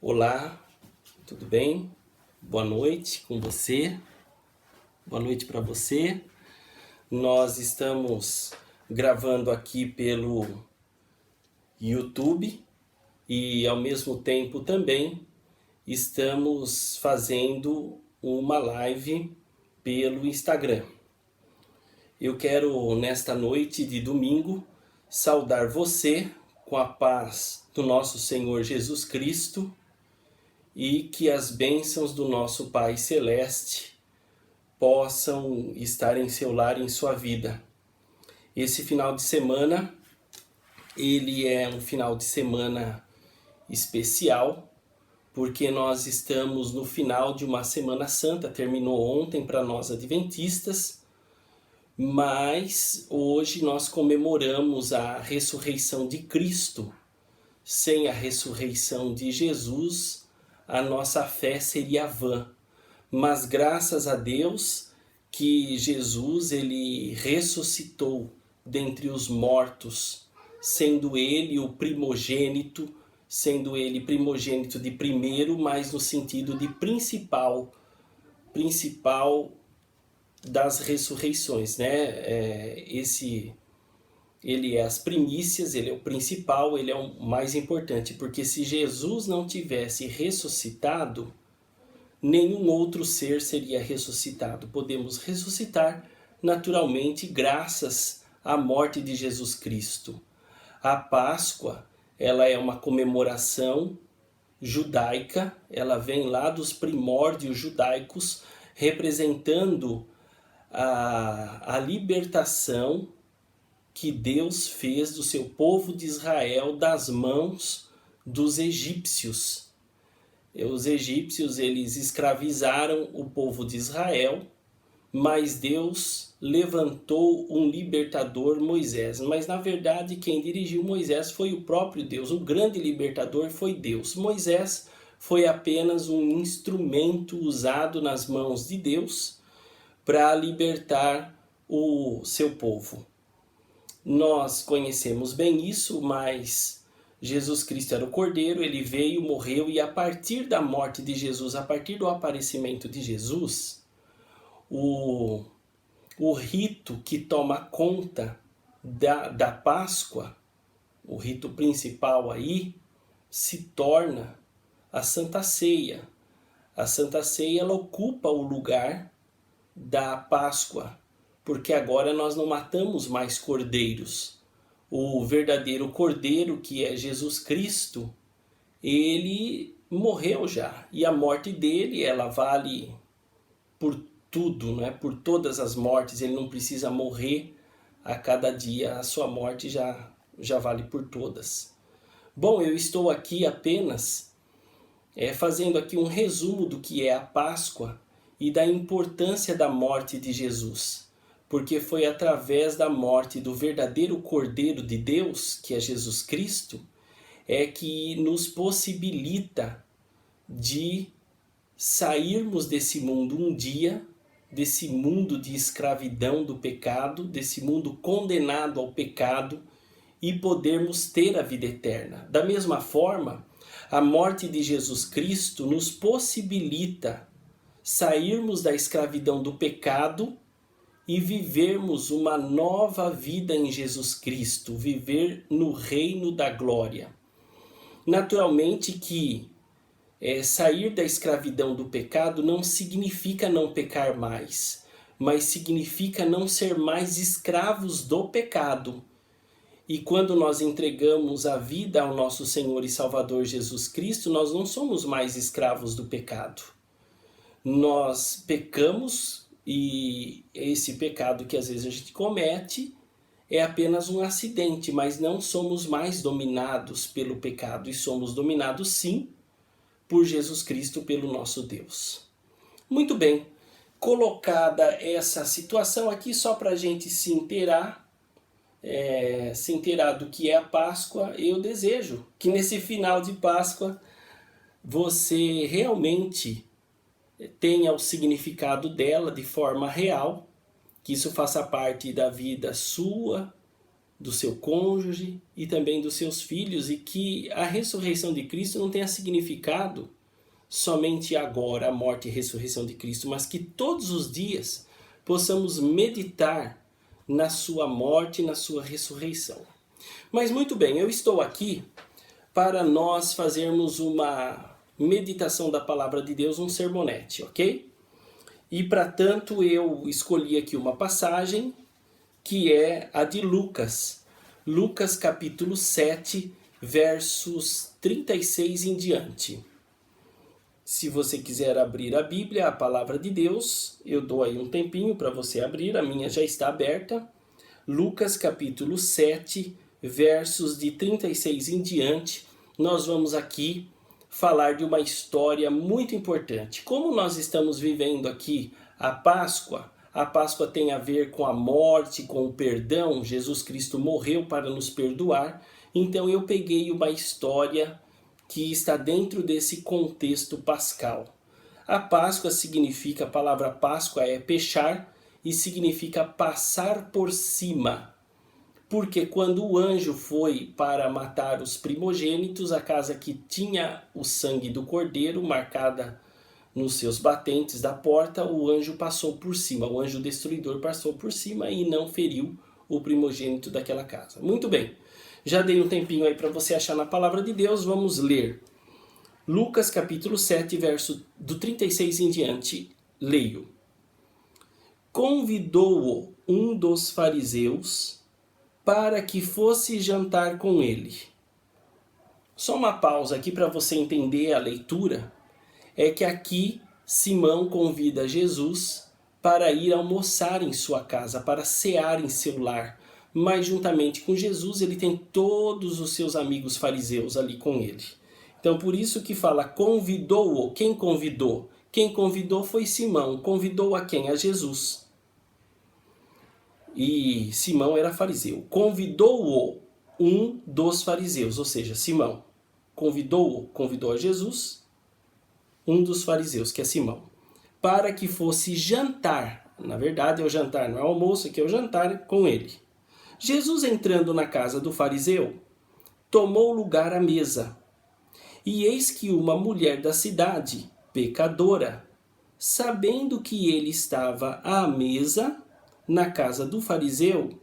Olá, tudo bem? Boa noite com você. Boa noite para você. Nós estamos gravando aqui pelo YouTube e ao mesmo tempo também estamos fazendo uma live pelo Instagram. Eu quero nesta noite de domingo saudar você com a paz do nosso Senhor Jesus Cristo e que as bênçãos do nosso Pai Celeste possam estar em seu lar e em sua vida. Esse final de semana, ele é um final de semana especial, porque nós estamos no final de uma Semana Santa, terminou ontem para nós adventistas, mas hoje nós comemoramos a ressurreição de Cristo. Sem a ressurreição de Jesus, a nossa fé seria vã. Mas graças a Deus que Jesus ele ressuscitou dentre os mortos, sendo ele o primogênito, sendo ele primogênito de primeiro, mas no sentido de principal das ressurreições, né? Ele é as primícias, ele é o principal, ele é o mais importante, porque se Jesus não tivesse ressuscitado, nenhum outro ser seria ressuscitado. Podemos ressuscitar naturalmente graças à morte de Jesus Cristo. A Páscoa, ela é uma comemoração judaica, ela vem lá dos primórdios judaicos, representando a libertação que Deus fez do seu povo de Israel das mãos dos egípcios. Os egípcios eles escravizaram o povo de Israel, mas Deus levantou um libertador, Moisés. Mas na verdade quem dirigiu Moisés foi o próprio Deus, o grande libertador foi Deus. Moisés foi apenas um instrumento usado nas mãos de Deus para libertar o seu povo. Nós conhecemos bem isso, mas Jesus Cristo era o Cordeiro, ele veio, morreu, e a partir da morte de Jesus, a partir do aparecimento de Jesus, o rito que toma conta da Páscoa, o rito principal aí, se torna a Santa Ceia. A Santa Ceia ela ocupa o lugar da Páscoa, porque agora nós não matamos mais cordeiros. O verdadeiro cordeiro, que é Jesus Cristo, ele morreu já. E a morte dele, ela vale por tudo, né? Por todas as mortes. Ele não precisa morrer a cada dia. A sua morte já vale por todas. Bom, eu estou aqui apenas fazendo aqui um resumo do que é a Páscoa e da importância da morte de Jesus. Porque foi através da morte do verdadeiro Cordeiro de Deus, que é Jesus Cristo, que nos possibilita de sairmos desse mundo um dia, desse mundo de escravidão do pecado, desse mundo condenado ao pecado, e podermos ter a vida eterna. Da mesma forma, a morte de Jesus Cristo nos possibilita sairmos da escravidão do pecado e vivermos uma nova vida em Jesus Cristo, viver no reino da glória. Naturalmente que sair da escravidão do pecado não significa não pecar mais, mas significa não ser mais escravos do pecado. E quando nós entregamos a vida ao nosso Senhor e Salvador Jesus Cristo, nós não somos mais escravos do pecado. Nós pecamos, e esse pecado que às vezes a gente comete é apenas um acidente, mas não somos mais dominados pelo pecado, e somos dominados sim por Jesus Cristo, pelo nosso Deus. Muito bem, colocada essa situação aqui, só para a gente se inteirar do que é a Páscoa, eu desejo que nesse final de Páscoa você realmente tenha o significado dela de forma real, que isso faça parte da vida sua, do seu cônjuge e também dos seus filhos, e que a ressurreição de Cristo não tenha significado somente agora, a morte e a ressurreição de Cristo, mas que todos os dias possamos meditar na sua morte e na sua ressurreição. Mas muito bem, eu estou aqui para nós fazermos uma meditação da palavra de Deus, um sermonete, ok? E para tanto eu escolhi aqui uma passagem que é a de Lucas. Lucas capítulo 7, versos 36 em diante. Se você quiser abrir a Bíblia, a palavra de Deus, eu dou aí um tempinho para você abrir, a minha já está aberta. Lucas capítulo 7, versos de 36 em diante, nós vamos aqui falar de uma história muito importante. Como nós estamos vivendo aqui a Páscoa tem a ver com a morte, com o perdão. Jesus Cristo morreu para nos perdoar. Então eu peguei uma história que está dentro desse contexto pascal. A Páscoa significa, a palavra Páscoa é pechar e significa passar por cima. Porque quando o anjo foi para matar os primogênitos, a casa que tinha o sangue do cordeiro marcada nos seus batentes da porta, o anjo passou por cima, o anjo destruidor passou por cima e não feriu o primogênito daquela casa. Muito bem, já dei um tempinho aí para você achar na palavra de Deus, vamos ler. Lucas capítulo 7, verso do 36 em diante, leio. Convidou-o um dos fariseus para que fosse jantar com ele. Só uma pausa aqui para você entender a leitura. É que aqui Simão convida Jesus para ir almoçar em sua casa, para cear em seu lar. Mas juntamente com Jesus ele tem todos os seus amigos fariseus ali com ele. Então por isso que fala convidou-o. Quem convidou? Quem convidou foi Simão. Convidou a quem? A Jesus. E Simão era fariseu. Convidou-o um dos fariseus, ou seja, Simão. Convidou a Jesus, um dos fariseus, que é Simão, para que fosse jantar. Na verdade é o jantar, não é o almoço, aqui é o jantar com ele. Jesus, entrando na casa do fariseu, tomou lugar à mesa. E eis que uma mulher da cidade, pecadora, sabendo que ele estava à mesa na casa do fariseu,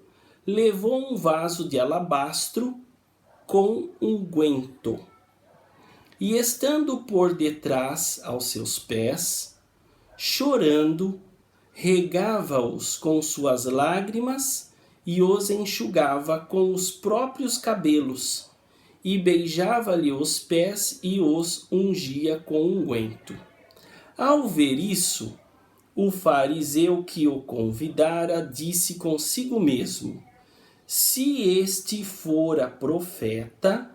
levou um vaso de alabastro com unguento. E estando por detrás aos seus pés, chorando, regava-os com suas lágrimas e os enxugava com os próprios cabelos, e beijava-lhe os pés e os ungia com unguento. Ao ver isso, o fariseu que o convidara disse consigo mesmo: se este fora profeta,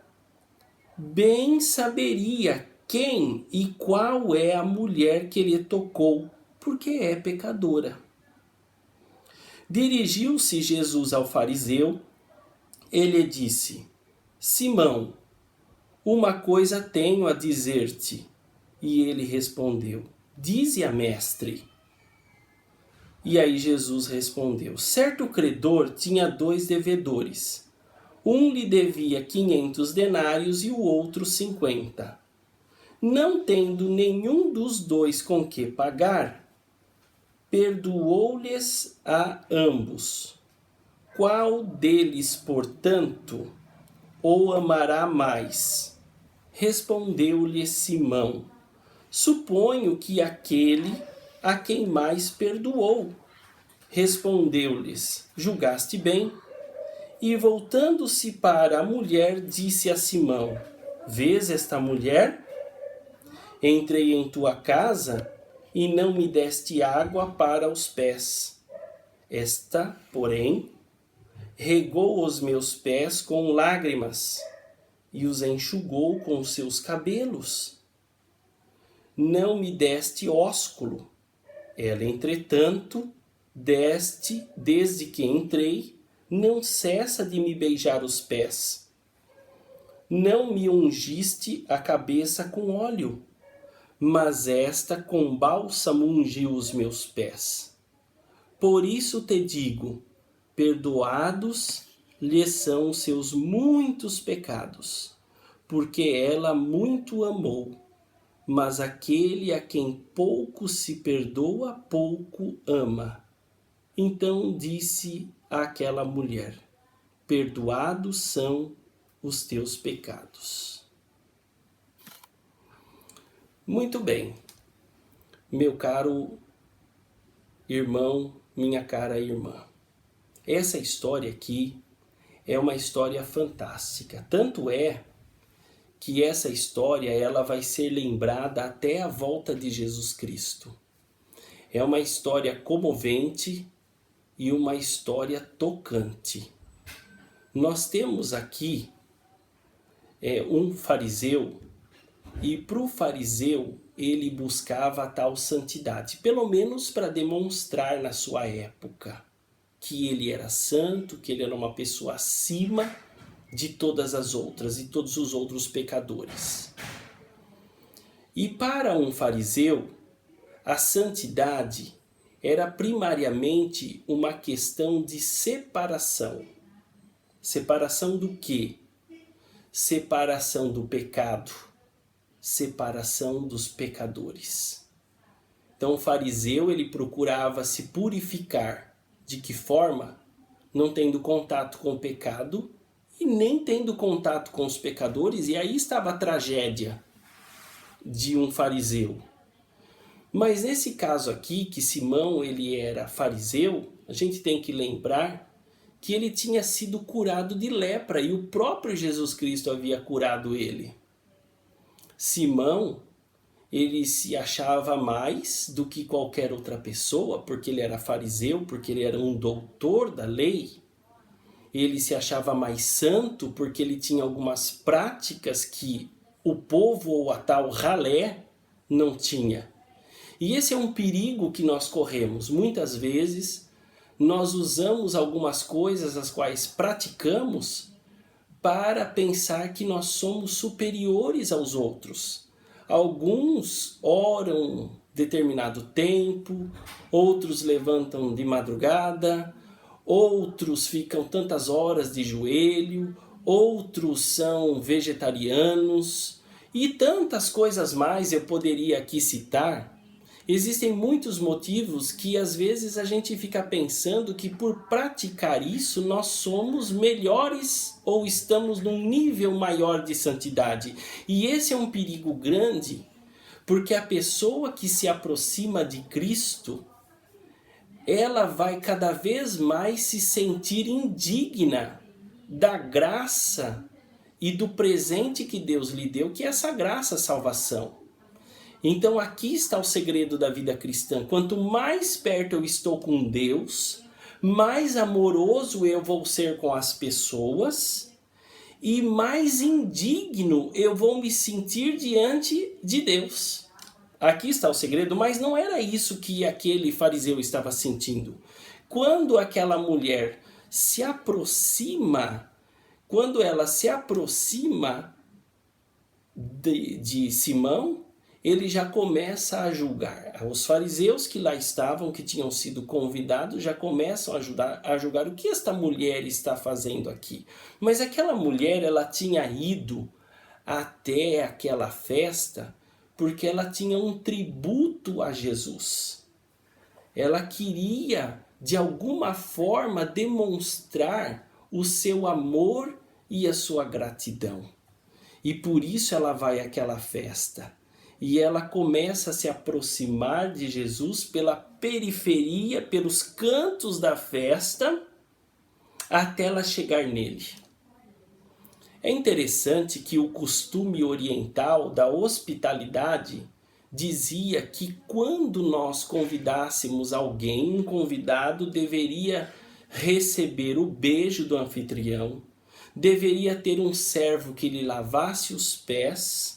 bem saberia quem e qual é a mulher que lhe tocou, porque é pecadora. Dirigiu-se Jesus ao fariseu e lhe disse: Simão, uma coisa tenho a dizer-te. E ele respondeu: dize-a, mestre. E aí Jesus respondeu: certo credor tinha 2 devedores. Um lhe devia 500 denários e o outro 50. Não tendo nenhum dos 2 com que pagar, perdoou-lhes a ambos. Qual deles, portanto, o amará mais? Respondeu-lhe Simão: suponho que aquele a quem mais perdoou. Respondeu-lhes: julgaste bem. E voltando-se para a mulher, disse a Simão: vês esta mulher? Entrei em tua casa e não me deste água para os pés. Esta, porém, regou os meus pés com lágrimas e os enxugou com seus cabelos. Não me deste ósculo. Ela, entretanto, desde que entrei, não cessa de me beijar os pés. Não me ungiste a cabeça com óleo, mas esta com bálsamo ungiu os meus pés. Por isso te digo: perdoados lhe são os seus muitos pecados, porque ela muito amou. Mas aquele a quem pouco se perdoa, pouco ama. Então disse àquela mulher: perdoados são os teus pecados. Muito bem, meu caro irmão, minha cara irmã. Essa história aqui é uma história fantástica. Tanto é que essa história ela vai ser lembrada até a volta de Jesus Cristo. É uma história comovente e uma história tocante. Nós temos aqui um fariseu, e para o fariseu ele buscava a tal santidade, pelo menos para demonstrar na sua época que ele era santo, que ele era uma pessoa acima de todas as outras e todos os outros pecadores. E para um fariseu, a santidade era primariamente uma questão de separação. Separação do quê? Separação do pecado, separação dos pecadores. Então o fariseu ele procurava se purificar. De que forma? Não tendo contato com o pecado e nem tendo contato com os pecadores, e aí estava a tragédia de um fariseu. Mas nesse caso aqui, que Simão ele era fariseu, a gente tem que lembrar que ele tinha sido curado de lepra e o próprio Jesus Cristo havia curado ele. Simão, ele se achava mais do que qualquer outra pessoa, porque ele era fariseu, porque ele era um doutor da lei. Ele se achava mais santo porque ele tinha algumas práticas que o povo ou a tal ralé não tinha. E esse é um perigo que nós corremos. Muitas vezes nós usamos algumas coisas as quais praticamos para pensar que nós somos superiores aos outros. Alguns oram determinado tempo, outros levantam de madrugada, outros ficam tantas horas de joelho, outros são vegetarianos e tantas coisas mais eu poderia aqui citar. Existem muitos motivos que às vezes a gente fica pensando que por praticar isso nós somos melhores ou estamos num nível maior de santidade. E esse é um perigo grande, porque a pessoa que se aproxima de Cristo, ela vai cada vez mais se sentir indigna da graça e do presente que Deus lhe deu, que é essa graça, a salvação. Então aqui está o segredo da vida cristã. Quanto mais perto eu estou com Deus, mais amoroso eu vou ser com as pessoas e mais indigno eu vou me sentir diante de Deus. Aqui está o segredo, mas não era isso que aquele fariseu estava sentindo. Quando aquela mulher se aproxima, quando ela se aproxima de Simão, ele já começa a julgar. Os fariseus que lá estavam, que tinham sido convidados, já começam a julgar o que esta mulher está fazendo aqui. Mas aquela mulher, ela tinha ido até aquela festa porque ela tinha um tributo a Jesus. Ela queria, de alguma forma, demonstrar o seu amor e a sua gratidão. E por isso ela vai àquela festa. E ela começa a se aproximar de Jesus pela periferia, pelos cantos da festa, até ela chegar nele. É interessante que o costume oriental da hospitalidade dizia que quando nós convidássemos alguém, um convidado deveria receber o beijo do anfitrião, deveria ter um servo que lhe lavasse os pés,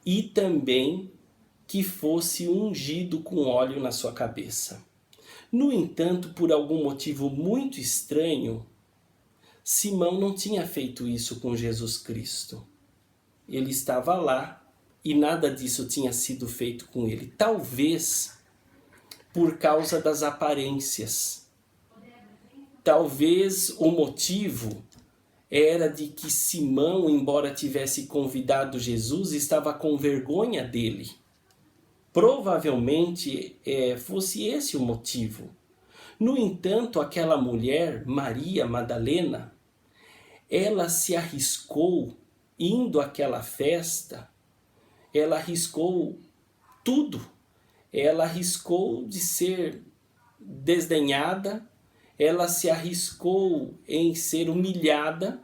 e também que fosse ungido com óleo na sua cabeça. No entanto, por algum motivo muito estranho, Simão não tinha feito isso com Jesus Cristo. Ele estava lá e nada disso tinha sido feito com ele. Talvez por causa das aparências. Talvez o motivo era de que Simão, embora tivesse convidado Jesus, estava com vergonha dele. Provavelmente fosse esse o motivo. No entanto, aquela mulher, Maria Madalena, ela se arriscou indo àquela festa, ela arriscou tudo. Ela arriscou de ser desdenhada, ela se arriscou em ser humilhada,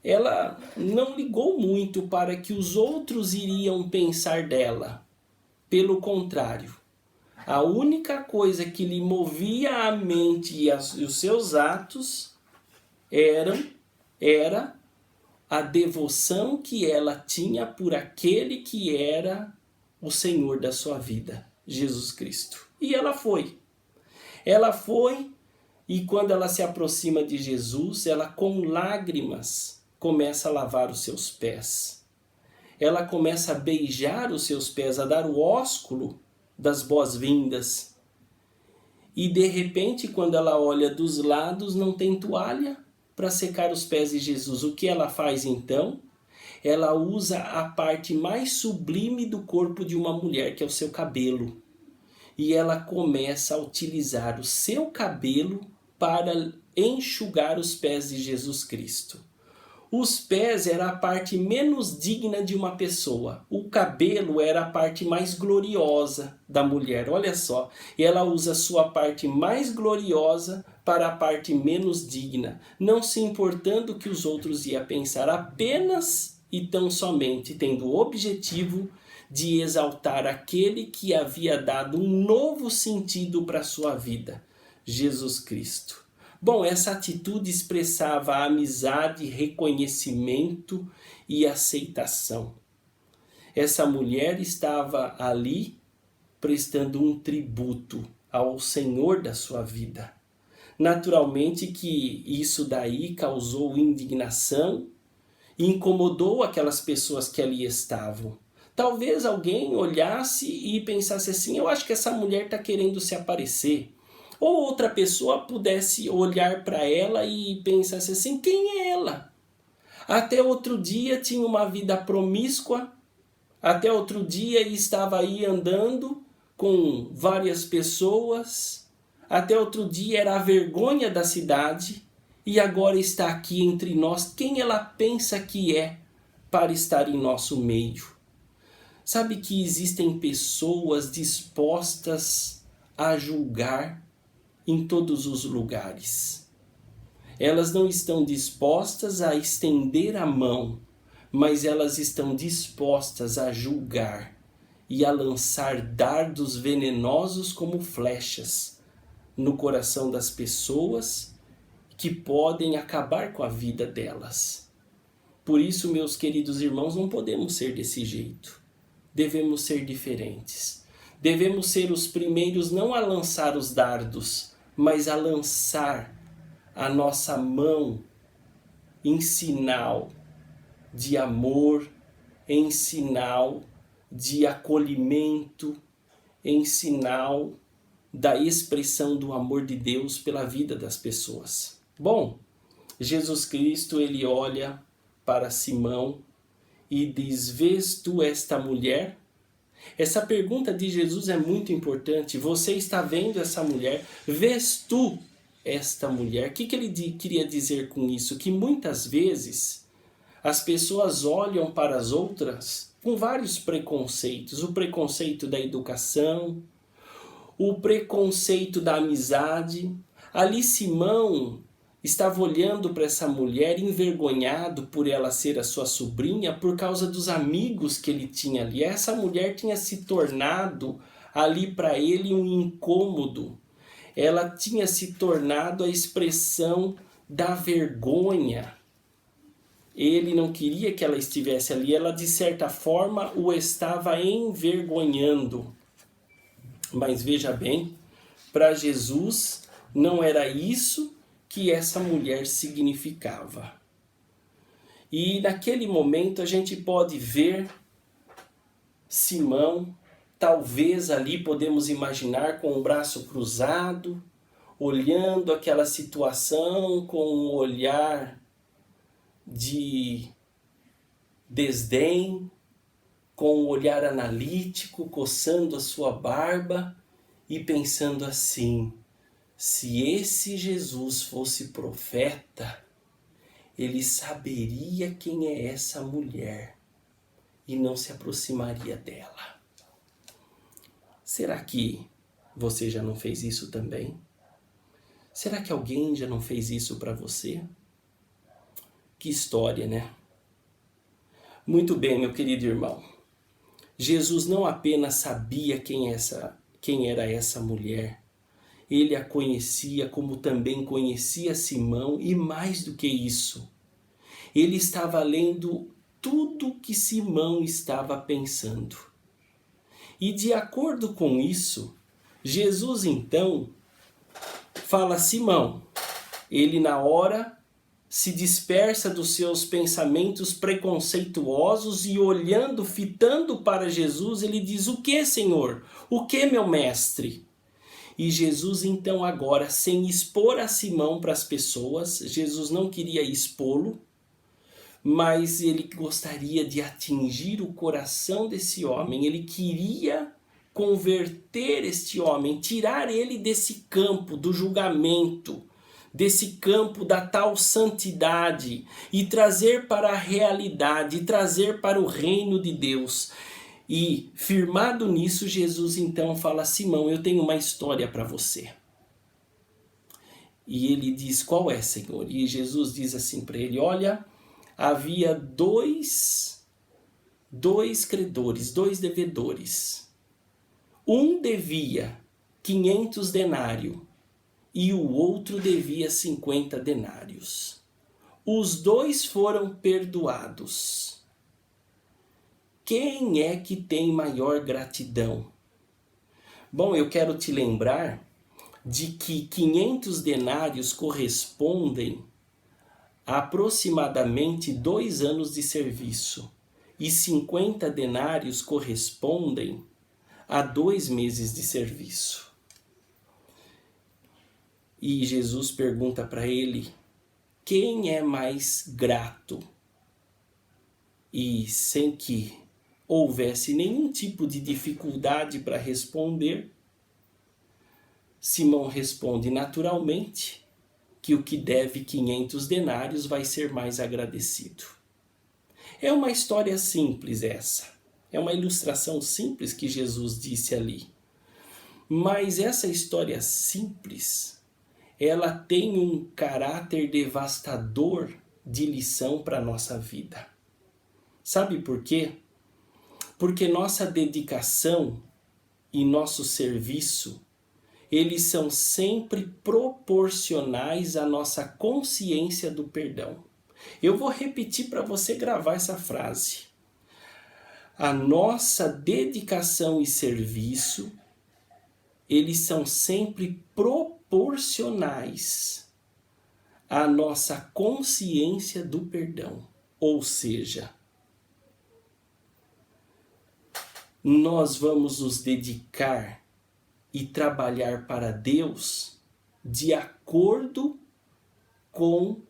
ela não ligou muito para que os outros iriam pensar dela. Pelo contrário, a única coisa que lhe movia a mente e os seus atos era a devoção que ela tinha por aquele que era o Senhor da sua vida, Jesus Cristo. E ela foi. Ela foi, e quando ela se aproxima de Jesus, ela com lágrimas começa a lavar os seus pés. Ela começa a beijar os seus pés, a dar o ósculo das boas-vindas. E de repente, quando ela olha dos lados, não tem toalha para secar os pés de Jesus. O que ela faz então? Ela usa a parte mais sublime do corpo de uma mulher, que é o seu cabelo. E ela começa a utilizar o seu cabelo para enxugar os pés de Jesus Cristo. Os pés era a parte menos digna de uma pessoa. O cabelo era a parte mais gloriosa da mulher. Olha só, ela usa a sua parte mais gloriosa para a parte menos digna, não se importando o que os outros iam pensar, apenas e tão somente tendo o objetivo de exaltar aquele que havia dado um novo sentido para a sua vida, Jesus Cristo. Bom, essa atitude expressava a amizade, reconhecimento e aceitação. Essa mulher estava ali prestando um tributo ao Senhor da sua vida. Naturalmente que isso daí causou indignação e incomodou aquelas pessoas que ali estavam. Talvez alguém olhasse e pensasse assim, eu acho que essa mulher está querendo se aparecer. Ou outra pessoa pudesse olhar para ela e pensasse assim, quem é ela? Até outro dia tinha uma vida promíscua, até outro dia estava aí andando com várias pessoas, até outro dia era a vergonha da cidade e agora está aqui entre nós. Quem ela pensa que é para estar em nosso meio? Sabe que existem pessoas dispostas a julgar em todos os lugares. Elas não estão dispostas a estender a mão, mas elas estão dispostas a julgar e a lançar dardos venenosos como flechas no coração das pessoas que podem acabar com a vida delas. Por isso, meus queridos irmãos, não podemos ser desse jeito. Devemos ser diferentes. Devemos ser os primeiros não a lançar os dardos, mas a lançar a nossa mão em sinal de amor, em sinal de acolhimento, em sinal da expressão do amor de Deus pela vida das pessoas. Bom, Jesus Cristo, ele olha para Simão e diz, vês tu esta mulher? Essa pergunta de Jesus é muito importante. Você está vendo essa mulher? Vês tu esta mulher? O que ele queria dizer com isso? Que muitas vezes as pessoas olham para as outras com vários preconceitos. O preconceito da educação, o preconceito da amizade. Ali Simão estava olhando para essa mulher envergonhado por ela ser a sua sobrinha por causa dos amigos que ele tinha ali. Essa mulher tinha se tornado ali para ele um incômodo. Ela tinha se tornado a expressão da vergonha. Ele não queria que ela estivesse ali. Ela, de certa forma, o estava envergonhando. Mas veja bem, para Jesus não era isso que essa mulher significava. E naquele momento a gente pode ver Simão, talvez ali podemos imaginar com o braço cruzado, olhando aquela situação com um olhar de desdém, com um olhar analítico, coçando a sua barba e pensando assim: se esse Jesus fosse profeta, ele saberia quem é essa mulher e não se aproximaria dela. Será que você já não fez isso também? Será que alguém já não fez isso para você? Que história, né? Muito bem, meu querido irmão. Jesus não apenas sabia quem era essa mulher, ele a conhecia como também conhecia Simão e mais do que isso, ele estava lendo tudo que Simão estava pensando. E de acordo com isso, Jesus então fala: Simão, ele na hora se dispersa dos seus pensamentos preconceituosos e olhando, fitando para Jesus, ele diz: o que, Senhor? O que, meu mestre? E Jesus então agora, sem expor a Simão para as pessoas, Jesus não queria expô-lo, mas ele gostaria de atingir o coração desse homem, ele queria converter este homem, tirar ele desse campo do julgamento, desse campo da tal santidade e trazer para a realidade, trazer para o reino de Deus. E firmado nisso, Jesus então fala: Simão, eu tenho uma história para você. E ele diz: qual é, Senhor? E Jesus diz assim para ele: olha, havia dois credores, dois devedores. Um devia 500 denários e o outro devia 50 denários. Os dois foram perdoados. Quem é que tem maior gratidão? Bom, eu quero te lembrar de que 500 denários correspondem a aproximadamente 2 anos de serviço e 50 denários correspondem a 2 meses de serviço. E Jesus pergunta para ele: quem é mais grato? E sem que houvesse nenhum tipo de dificuldade para responder, Simão responde naturalmente que o que deve 500 denários vai ser mais agradecido. É uma história simples essa. É uma ilustração simples que Jesus disse ali. Mas essa história simples, ela tem um caráter devastador de lição para a nossa vida. Sabe por quê? Porque nossa dedicação e nosso serviço, eles são sempre proporcionais à nossa consciência do perdão. Eu vou repetir para você gravar essa frase. A nossa dedicação e serviço, eles são sempre proporcionais à nossa consciência do perdão. Ou seja, nós vamos nos dedicar e trabalhar para Deus de acordo com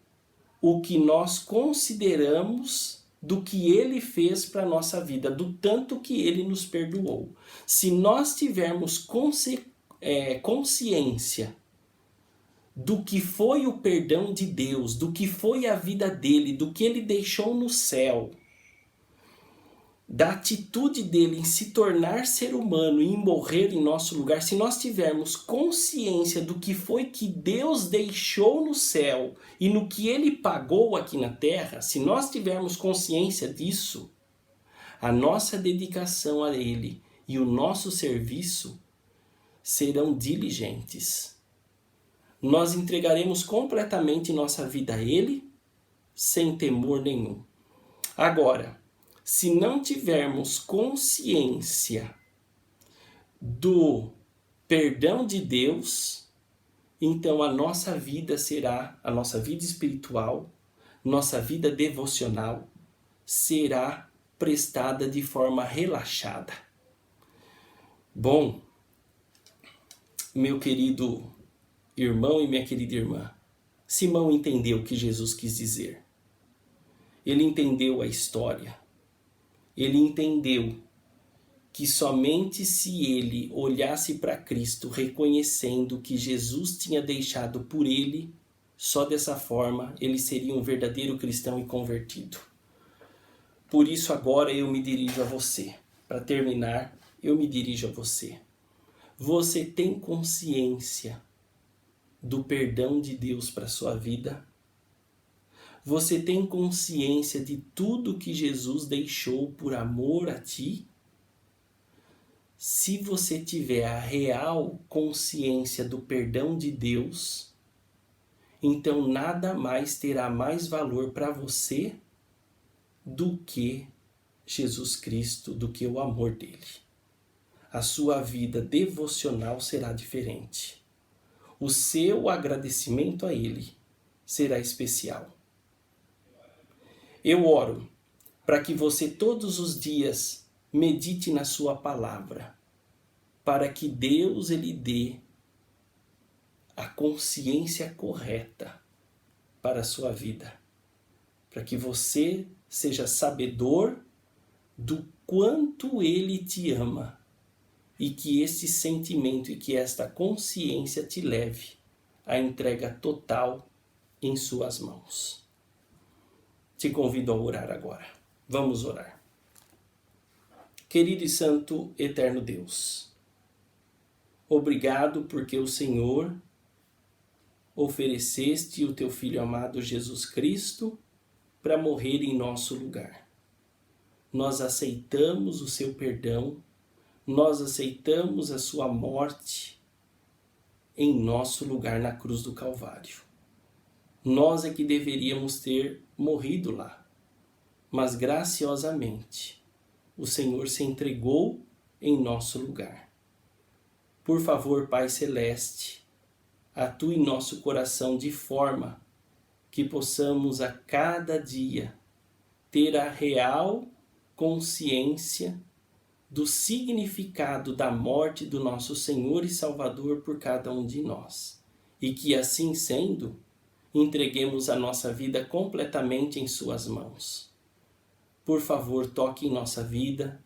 o que nós consideramos do que Ele fez para a nossa vida, do tanto que Ele nos perdoou. Se nós tivermos consciência do que foi o perdão de Deus, do que foi a vida dele, do que Ele deixou no céu, da atitude dele em se tornar ser humano e em morrer em nosso lugar, se nós tivermos consciência do que foi que Deus deixou no céu e no que ele pagou aqui na terra, se nós tivermos consciência disso, a nossa dedicação a ele e o nosso serviço serão diligentes. Nós entregaremos completamente nossa vida a ele, sem temor nenhum. Agora, se não tivermos consciência do perdão de Deus, então a nossa vida espiritual, nossa vida devocional, será prestada de forma relaxada. Bom, meu querido irmão e minha querida irmã, Simão entendeu o que Jesus quis dizer. Ele entendeu a história. Ele entendeu que somente se ele olhasse para Cristo reconhecendo que Jesus tinha deixado por ele, só dessa forma ele seria um verdadeiro cristão e convertido. Por isso agora eu me dirijo a você. Para terminar, eu me dirijo a você. Você tem consciência do perdão de Deus para a sua vida? Você tem consciência de tudo que Jesus deixou por amor a ti? Se você tiver a real consciência do perdão de Deus, então nada mais terá mais valor para você do que Jesus Cristo, do que o amor dele. A sua vida devocional será diferente. O seu agradecimento a ele será especial. Eu oro para que você todos os dias medite na sua palavra, para que Deus ele dê a consciência correta para a sua vida, para que você seja sabedor do quanto ele te ama e que esse sentimento e que esta consciência te leve à entrega total em suas mãos. Te convido a orar agora. Vamos orar. Querido e santo, eterno Deus, obrigado porque o Senhor ofereceste o teu Filho amado Jesus Cristo para morrer em nosso lugar. Nós aceitamos o seu perdão, nós aceitamos a sua morte em nosso lugar na cruz do Calvário. Nós é que deveríamos ter morrido lá, mas graciosamente o Senhor se entregou em nosso lugar. Por favor, Pai Celeste, atue em nosso coração de forma que possamos a cada dia ter a real consciência do significado da morte do nosso Senhor e Salvador por cada um de nós. E que assim sendo, entreguemos a nossa vida completamente em suas mãos. Por favor, toque em nossa vida,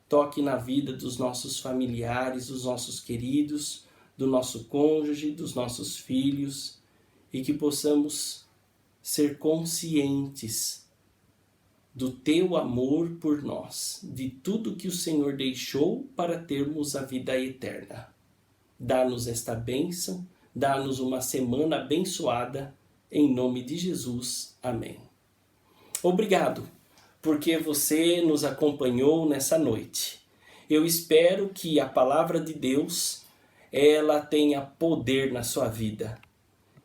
toque na vida dos nossos familiares, dos nossos queridos, do nosso cônjuge, dos nossos filhos, e que possamos ser conscientes do teu amor por nós, de tudo que o Senhor deixou para termos a vida eterna. Dá-nos esta bênção, dá-nos uma semana abençoada, em nome de Jesus. Amém. Obrigado, porque você nos acompanhou nessa noite. Eu espero que a palavra de Deus, ela tenha poder na sua vida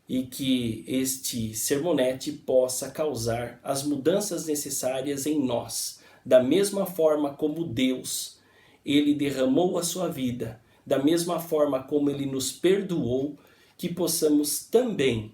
e que este sermonete possa causar as mudanças necessárias em nós, da mesma forma como Deus, ele derramou a sua vida, da mesma forma como ele nos perdoou, que possamos também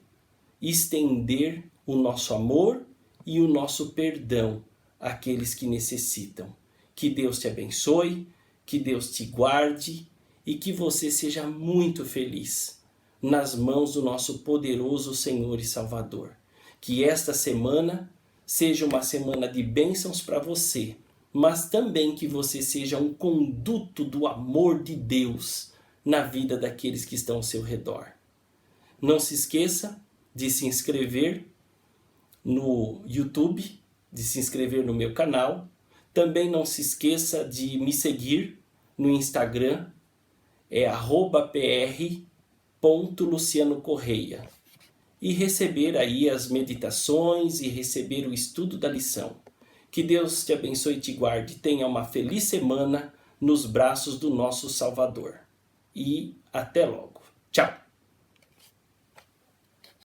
estender o nosso amor e o nosso perdão àqueles que necessitam. Que Deus te abençoe, que Deus te guarde e que você seja muito feliz nas mãos do nosso poderoso Senhor e Salvador. Que esta semana seja uma semana de bênçãos para você, mas também que você seja um conduto do amor de Deus na vida daqueles que estão ao seu redor. Não se esqueça de se inscrever no YouTube, de se inscrever no meu canal. Também não se esqueça de me seguir no Instagram, é @pr.lucianocorreia, e receber aí as meditações e receber o estudo da lição. Que Deus te abençoe e te guarde. Tenha uma feliz semana nos braços do nosso Salvador. E até logo. Tchau!